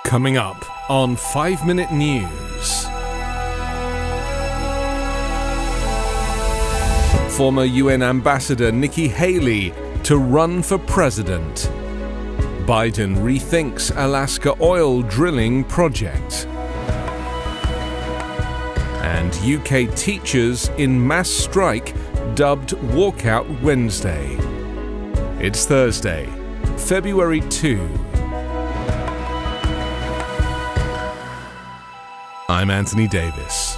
Coming up on 5 Minute News. Former UN Ambassador Nikki Haley to run for president. Biden rethinks Alaska oil drilling project. And UK teachers in mass strike dubbed Walkout Wednesday. It's Thursday, February 2. I'm Anthony Davis.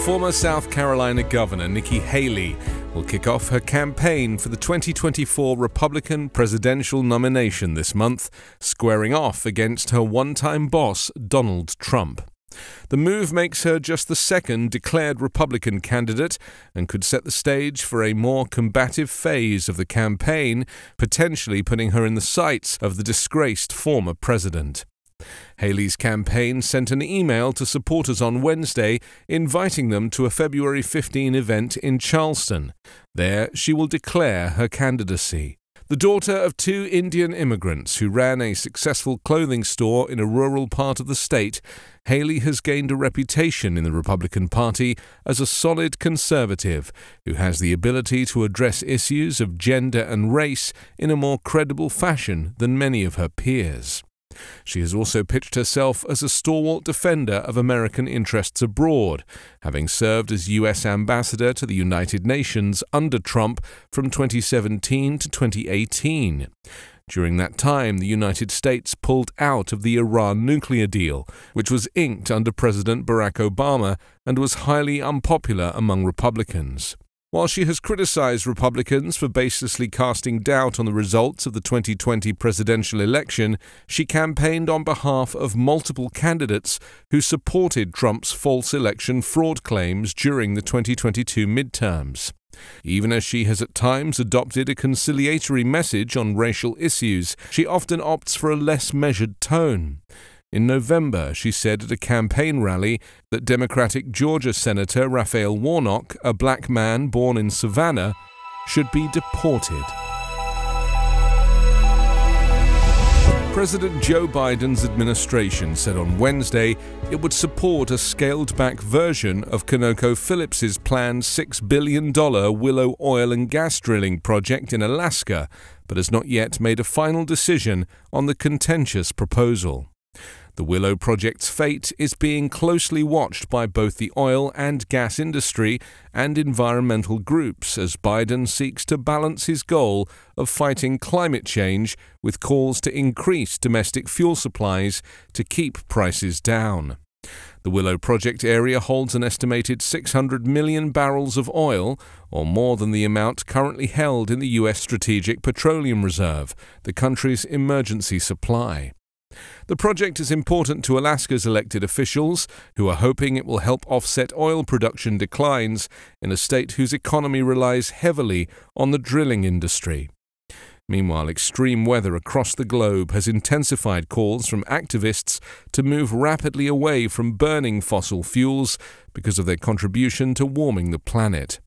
Former South Carolina Governor Nikki Haley will kick off her campaign for the 2024 Republican presidential nomination this month, squaring off against her one-time boss, Donald Trump. The move makes her just the second declared Republican candidate and could set the stage for a more combative phase of the campaign, potentially putting her in the sights of the disgraced former president. Haley's campaign sent an email to supporters on Wednesday inviting them to a February 15 event in Charleston. There, she will declare her candidacy. The daughter of two Indian immigrants who ran a successful clothing store in a rural part of the state, Haley has gained a reputation in the Republican Party as a solid conservative who has the ability to address issues of gender and race in a more credible fashion than many of her peers. She has also pitched herself as a stalwart defender of American interests abroad, having served as U.S. Ambassador to the United Nations under Trump from 2017 to 2018. During that time, the United States pulled out of the Iran nuclear deal, which was inked under President Barack Obama and was highly unpopular among Republicans. While she has criticized Republicans for baselessly casting doubt on the results of the 2020 presidential election, she campaigned on behalf of multiple candidates who supported Trump's false election fraud claims during the 2022 midterms. Even as she has at times adopted a conciliatory message on racial issues, she often opts for a less measured tone. In November, she said at a campaign rally that Democratic Georgia Senator Raphael Warnock, a black man born in Savannah, should be deported. President Joe Biden's administration said on Wednesday it would support a scaled-back version of ConocoPhillips's planned $6 billion Willow oil and gas drilling project in Alaska, but has not yet made a final decision on the contentious proposal. The Willow project's fate is being closely watched by both the oil and gas industry and environmental groups as Biden seeks to balance his goal of fighting climate change with calls to increase domestic fuel supplies to keep prices down. The Willow project area holds an estimated 600 million barrels of oil, or more than the amount currently held in the U.S. Strategic Petroleum Reserve, the country's emergency supply. The project is important to Alaska's elected officials, who are hoping it will help offset oil production declines in a state whose economy relies heavily on the drilling industry. Meanwhile, extreme weather across the globe has intensified calls from activists to move rapidly away from burning fossil fuels because of their contribution to warming the planet.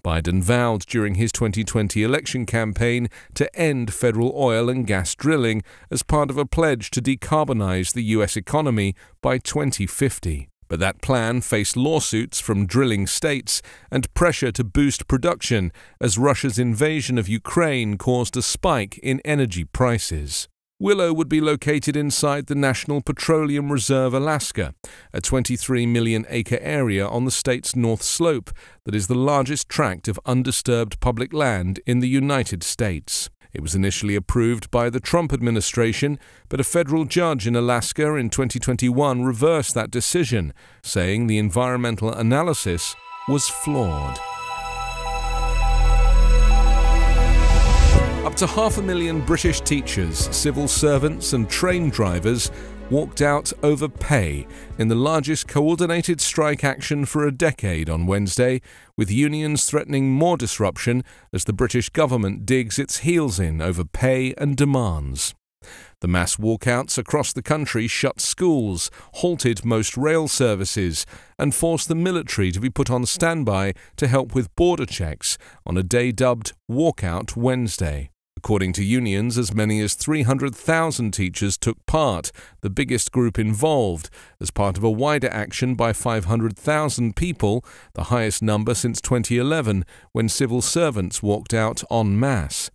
Biden vowed during his 2020 election campaign to end federal oil and gas drilling as part of a pledge to decarbonize the U.S. economy by 2050. But that plan faced lawsuits from drilling states and pressure to boost production as Russia's invasion of Ukraine caused a spike in energy prices. Willow would be located inside the National Petroleum Reserve Alaska, a 23 million-acre area on the state's North Slope that is the largest tract of undisturbed public land in the United States. It was initially approved by the Trump administration, but a federal judge in Alaska in 2021 reversed that decision, saying the environmental analysis was flawed. Up to 500,000 British teachers, civil servants and train drivers walked out over pay in the largest coordinated strike action for a decade on Wednesday, with unions threatening more disruption as the British government digs its heels in over pay and demands. The mass walkouts across the country shut schools, halted most rail services, and forced the military to be put on standby to help with border checks on a day dubbed Walkout Wednesday. According to unions, as many as 300,000 teachers took part, the biggest group involved, as part of a wider action by 500,000 people, the highest number since 2011, when civil servants walked out en masse.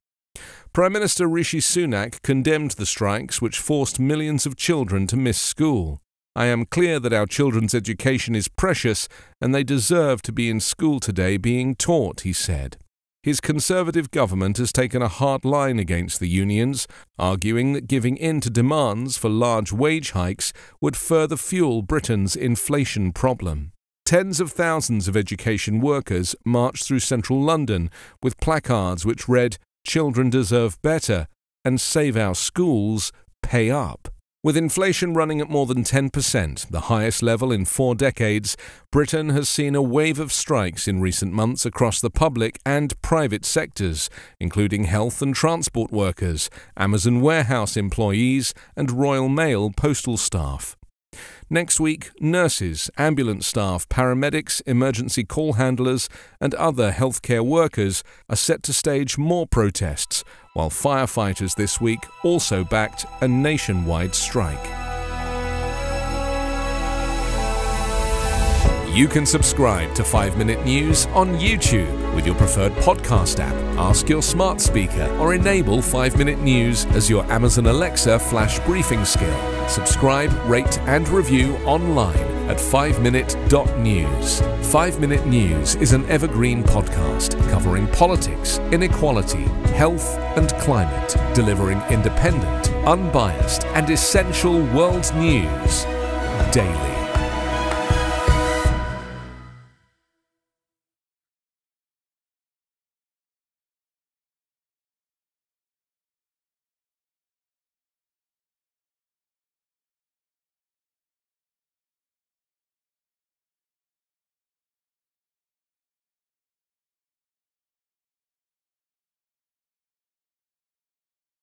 Prime Minister Rishi Sunak condemned the strikes which forced millions of children to miss school. "I am clear that our children's education is precious and they deserve to be in school today being taught," he said. His Conservative government has taken a hard line against the unions, arguing that giving in to demands for large wage hikes would further fuel Britain's inflation problem. Tens of thousands of education workers marched through central London with placards which read, "Children deserve better," and "Save our schools, pay up." With inflation running at more than 10%, the highest level in 4 decades, Britain has seen a wave of strikes in recent months across the public and private sectors, including health and transport workers, Amazon warehouse employees, and Royal Mail postal staff. Next week, nurses, ambulance staff, paramedics, emergency call handlers, and other healthcare workers are set to stage more protests, while firefighters this week also backed a nationwide strike. You can subscribe to 5-Minute News on YouTube with your preferred podcast app. Ask your smart speaker or enable 5-Minute News as your Amazon Alexa flash briefing skill. Subscribe, rate and review online at 5minute.news. 5-Minute News is an Evergreen podcast covering politics, inequality, health and climate, delivering independent, unbiased and essential world news daily.